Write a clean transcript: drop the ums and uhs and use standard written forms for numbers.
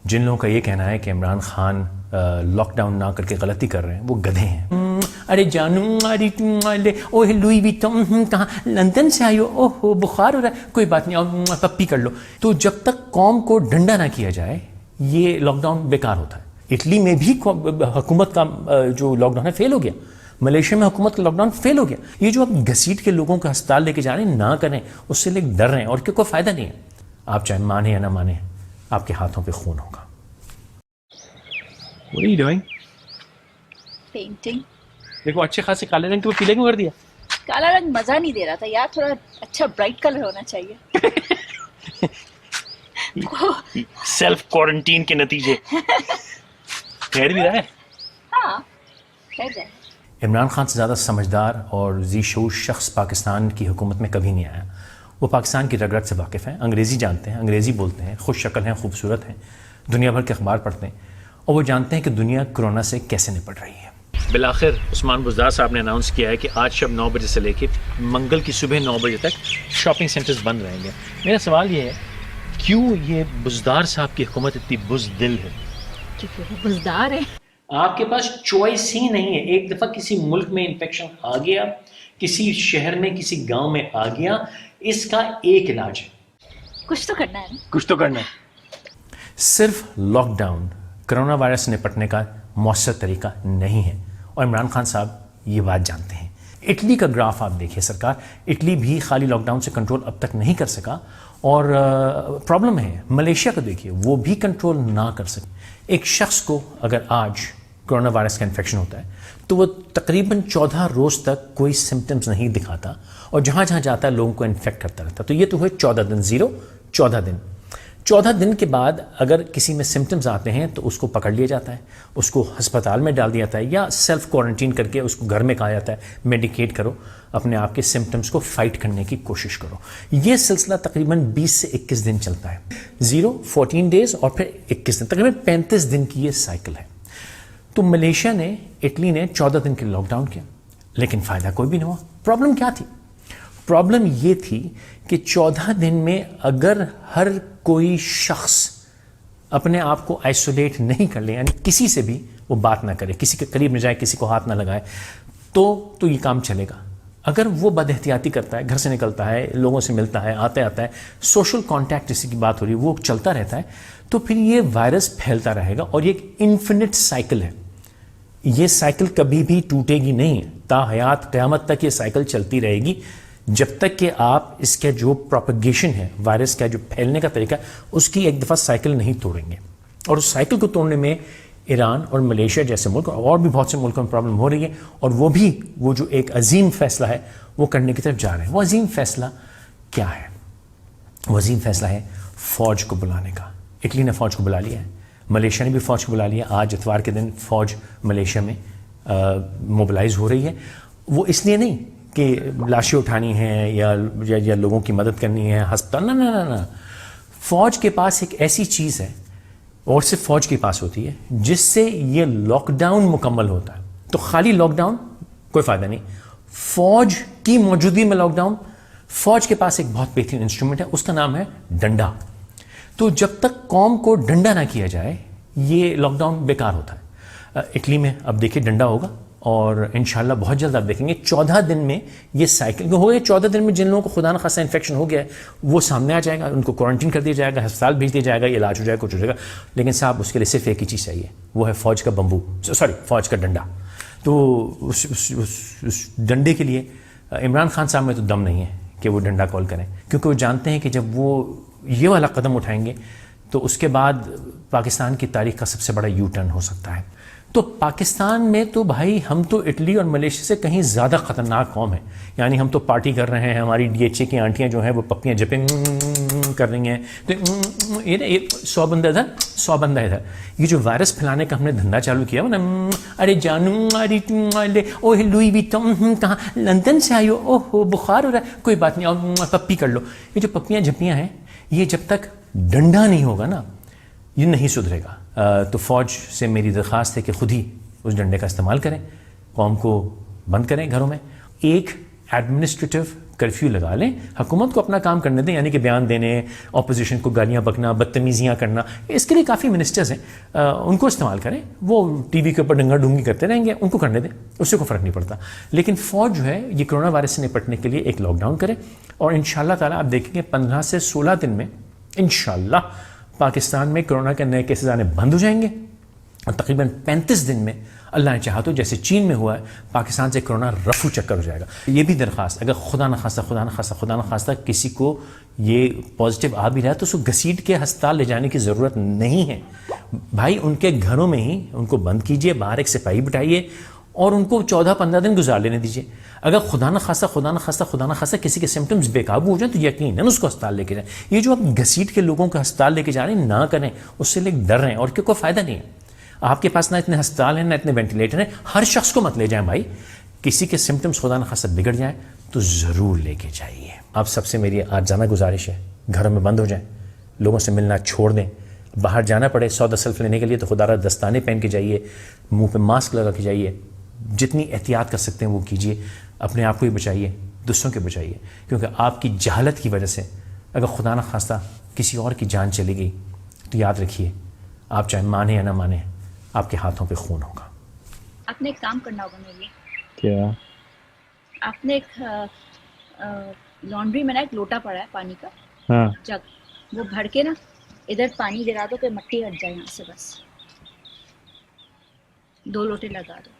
جن لوگوں کا یہ کہنا ہے کہ عمران خان لاک ڈاؤن نہ کر کے غلطی کر رہے ہیں وہ گدھے ہیں. ارے جانو اوہ لوئی ویٹن کہاں لندن سے آئی ہو، اوہ بخار ہو رہا ہے، کوئی بات نہیں پپی کر لو. تو جب تک قوم کو ڈنڈا نہ کیا جائے یہ لاک ڈاؤن بیکار ہوتا ہے. اٹلی میں بھی حکومت کا جو لاک ڈاؤن ہے فیل ہو گیا. ملیشیا میں حکومت کا لاک ڈاؤن فیل ہو گیا. یہ جو آپ گھسیٹ کے لوگوں کو ہسپتال لے کے جا رہے ہیں نہ کریں، اس سے لوگ ڈر رہے ہیں اور کوئی فائدہ نہیں ہے. آپ چاہے مانیں یا نہ مانیں آپ کے ہاتھوں پہ خون ہوگا. What are you doing? Painting. دیکھو اچھے خاصے کالے رنگ کے وہ پیلے کیوں کر دیا؟ کالا رنگ مزہ نہیں دے رہا تھا یار، تھوڑا اچھا برائٹ کلر ہونا چاہیے. سیلف کوارنٹین کے نتیجے خیر بھی رہا ہے. ہاں خیر جائے. عمران خان سے زیادہ سمجھدار اور ذی شعور شخص پاکستان کی حکومت میں کبھی نہیں آیا. وہ پاکستان کی رگ رگ سے واقف ہیں، انگریزی جانتے ہیں، انگریزی بولتے ہیں، خوش شکل ہیں، خوبصورت ہیں، دنیا بھر کے اخبار پڑھتے ہیں اور وہ جانتے ہیں کہ دنیا کورونا سے کیسے نپٹ رہی ہے. بالآخر عثمان بزدار صاحب نے اناؤنس کیا ہے کہ آج شب 9 بجے سے لے کے منگل کی صبح 9 بجے تک شاپنگ سینٹرز بند رہیں گے. میرا سوال یہ ہے کیوں یہ بزدار صاحب کی حکومت اتنی بزدل ہے؟ کیونکہ وہ بزدار ہے. آپ کے پاس چوائس ہی نہیں ہے. ایک دفعہ کسی ملک میں انفیکشن آ گیا، کسی شہر میں کسی گاؤں میں آ گیا، اس کا ایک علاج ہے، کچھ تو کرنا ہے. کچھ تو کرنا ہے. صرف لاک ڈاؤن کرونا وائرس سے نپٹنے کا مؤثر طریقہ نہیں ہے اور عمران خان صاحب یہ بات جانتے ہیں. اٹلی کا گراف آپ دیکھیے سرکار، اٹلی بھی خالی لاک ڈاؤن سے کنٹرول اب تک نہیں کر سکا اور پرابلم ہے. ملیشیا کو دیکھیے وہ بھی کنٹرول نہ کر سکے. ایک شخص کو اگر آج کرونا وائرس کا انفیکشن ہوتا ہے تو وہ تقریباً 14 روز تک کوئی سمٹمز نہیں دکھاتا اور جہاں جہاں جاتا ہے لوگوں کو انفیکٹ کرتا رہتا. تو یہ تو ہوئے 14 دن، 14 دن. 14 دن کے بعد اگر کسی میں سمٹمز آتے ہیں تو اس کو پکڑ لیا جاتا ہے، اس کو ہسپتال میں ڈال دیا جاتا ہے یا سیلف کوارنٹین کر کے اس کو گھر میں کہا جاتا ہے میڈیکیٹ کرو، اپنے آپ کے سمٹمز کو فائٹ کرنے کی کوشش کرو. یہ سلسلہ تقریباً 20 سے 21 دن چلتا ہے. 14 ڈیز اور پھر 21 دن، تقریباً 35 دن کی یہ سائیکل ہے. تو ملیشیا نے، اٹلی نے 14 دن کے لاک ڈاؤن کیا لیکن فائدہ کوئی بھی نہیں ہوا. پرابلم کیا تھی؟ پرابلم یہ تھی کہ 14 دن میں اگر ہر کوئی شخص اپنے آپ کو آئسولیٹ نہیں کر لے، یعنی کسی سے بھی وہ بات نہ کرے، کسی کے قریب نہ جائے، کسی کو ہاتھ نہ لگائے، تو یہ کام چلے گا. اگر وہ بد احتیاطی کرتا ہے، گھر سے نکلتا ہے، لوگوں سے ملتا ہے، آتا ہے، سوشل کانٹیکٹ جس کی بات ہو رہی ہے وہ چلتا رہتا ہے، تو پھر یہ وائرس پھیلتا رہے گا اور یہ ایک انفینٹ سائیکل ہے. یہ سائیکل کبھی بھی ٹوٹے گی نہیں، تا حیات قیامت تک یہ سائیکل چلتی رہے گی جب تک کہ آپ اس کے جو پروپیگیشن ہے، وائرس کا جو پھیلنے کا طریقہ اس کی ایک دفعہ سائیکل نہیں توڑیں گے. اور اس سائیکل کو توڑنے میں ایران اور ملیشیا جیسے ملک اور بھی بہت سے ملکوں میں پرابلم ہو رہی ہے اور وہ جو ایک عظیم فیصلہ ہے وہ کرنے کی طرف جا رہے ہیں. وہ عظیم فیصلہ کیا ہے؟ وہ عظیم فیصلہ ہے فوج کو بلانے کا. اٹلی نے فوج کو بلا لیا ہے، ملیشیا نے بھی فوج کو بلا لیا. آج اتوار کے دن فوج ملیشیا میں موبلائز ہو رہی ہے. وہ اس لیے نہیں کہ لاشیں اٹھانی ہیں یا لوگوں کی مدد کرنی ہے، ہسپتال، نہ. فوج کے پاس ایک ایسی چیز ہے اور صرف فوج کے پاس ہوتی ہے جس سے یہ لاک ڈاؤن مکمل ہوتا ہے. تو خالی لاک ڈاؤن کوئی فائدہ نہیں. فوج کی موجودگی میں لاک ڈاؤن، فوج کے پاس ایک بہت بہترین انسٹرومنٹ ہے، اس کا نام ہے ڈنڈا. تو جب تک قوم کو ڈنڈا نہ کیا جائے یہ لاک ڈاؤن بیکار ہوتا ہے. اٹلی میں اب دیکھیے ڈنڈا ہوگا اور انشاءاللہ بہت جلد آپ دیکھیں گے 14 دن میں یہ سائیکل ہو گیا. 14 دن میں جن لوگوں کو خدا نہ خاصا انفیکشن ہو گیا ہے وہ سامنے آ جائے گا، ان کو کوارنٹین کر دیا جائے گا، ہسپتال بھیج دیا جائے گا، علاج ہو جائے گا، کچھ ہو جائے گا. لیکن صاحب اس کے لیے صرف ایک ہی چیز چاہیے، وہ ہے فوج کا فوج کا ڈنڈا. تو اس ڈنڈے کے لیے عمران خان صاحب میں تو دم نہیں ہے کہ وہ ڈنڈا کال کریں، کیونکہ وہ جانتے ہیں کہ جب وہ یہ والا قدم اٹھائیں گے تو اس کے بعد پاکستان کی تاریخ کا سب سے بڑا یو ٹرن ہو سکتا ہے. تو پاکستان میں تو بھائی ہم تو اٹلی اور ملیشیا سے کہیں زیادہ خطرناک قوم ہے. یعنی ہم تو پارٹی کر رہے ہیں، ہماری DHA کی آنٹیاں جو ہیں وہ پپیاں جپیں کر رہی ہیں، تو یہ 100 بندہ ادھر 100 بندہ ادھر. یہ جو وائرس پھیلانے کا ہم نے دھندا چالو کیا نا، ارے جانو اوہ لوئی ویٹن کہاں لندن سے آئی ہو، اوہ بخار ہو رہا ہے، کوئی بات نہیں پپی کر لو. یہ جو پپیاں جھپیاں ہیں یہ جب تک ڈنڈا نہیں ہوگا نا یہ نہیں سدھرے گا. تو فوج سے میری درخواست ہے کہ خود ہی اس ڈنڈے کا استعمال کریں، قوم کو بند کریں گھروں میں. ایک ایڈمنسٹریٹو کرفیو لگا لیں, حکومت کو اپنا کام کرنے دیں, یعنی کہ بیان دینے, اپوزیشن کو گالیاں بکنا, بدتمیزیاں کرنا, اس کے لیے کافی منسٹرز ہیں, ان کو استعمال کریں. وہ ٹی وی کے اوپر ڈنگا ڈونگی کرتے رہیں گے, ان کو کرنے دیں, اس سے کوئی فرق نہیں پڑتا. لیکن فوج جو ہے یہ کرونا وائرس سے نپٹنے کے لیے ایک لاک ڈاؤن کرے, اور انشاءاللہ تعالیٰ آپ دیکھیں گے 15 سے 16 دن میں انشاءاللہ پاکستان میں کرونا کے نئے کیسز آنے بند ہو جائیں گے, اور تقریباً 35 دن میں اللہ نے چاہا تو جیسے چین میں ہوا ہے پاکستان سے کرونا رفو چکر ہو جائے گا. یہ بھی درخواست, اگر خدا نخواستہ کسی کو یہ پازیٹیو آ بھی رہا ہے تو اس کو گھسیٹ کے ہسپتال لے جانے کی ضرورت نہیں ہے بھائی. ان کے گھروں میں ہی ان کو بند کیجئے, باہر ایک سپاہی بٹھائیے اور ان کو 14-15 دن گزار لینے دیجیے. اگر خدا نخواستہ کسی کے سمٹمز بے قابو ہو جائیں تو یقیناً اس کو ہسپتال لے کے جائیں. یہ جو آپ گھسیٹ کے لوگوں کو ہسپتال لے کے جا رہے ہیں نہ کریں, اس سے لوگ ڈر رہے ہیں اور کہ کوئی فائدہ نہیں ہے. آپ کے پاس نہ اتنے ہسپتال ہیں نہ اتنے وینٹیلیٹر ہیں, ہر شخص کو مت لے جائیں بھائی. کسی کے سمٹمز خدا نخواستہ بگڑ جائیں تو ضرور لے کے جائیے. آپ سب سے میری آج جانا گزارش ہے, گھروں میں بند ہو جائیں, لوگوں سے ملنا چھوڑ دیں. باہر جانا پڑے سودا سلف لینے کے لیے تو خدا را دستانے پہن کے جائیے, منہ پہ ماسک لگا کے جائیے, جتنی احتیاط کر سکتے ہیں وہ کیجیے. اپنے آپ کو بھی بچائیے, دوسروں کے بچائیے, کیونکہ آپ کی جہالت کی وجہ سے اگر خدا نخواستہ کسی اور کی جان چلی گئی تو یاد رکھیے آپ چاہے مانیں یا نہ مانیں آپ کے ہاتھوں پہ خون ہوگا. آپ نے ایک کام کرنا ہوگا میرے لیے. کیا؟ آپ نے ایک لانڈری میں نا ایک لوٹا پڑا ہے پانی کا, ہاں جگ, وہ بھر کے نا ادھر پانی گرا دو کہ مٹی ہٹ جائے یہاں سے, بس 2 لوٹے لگا دو.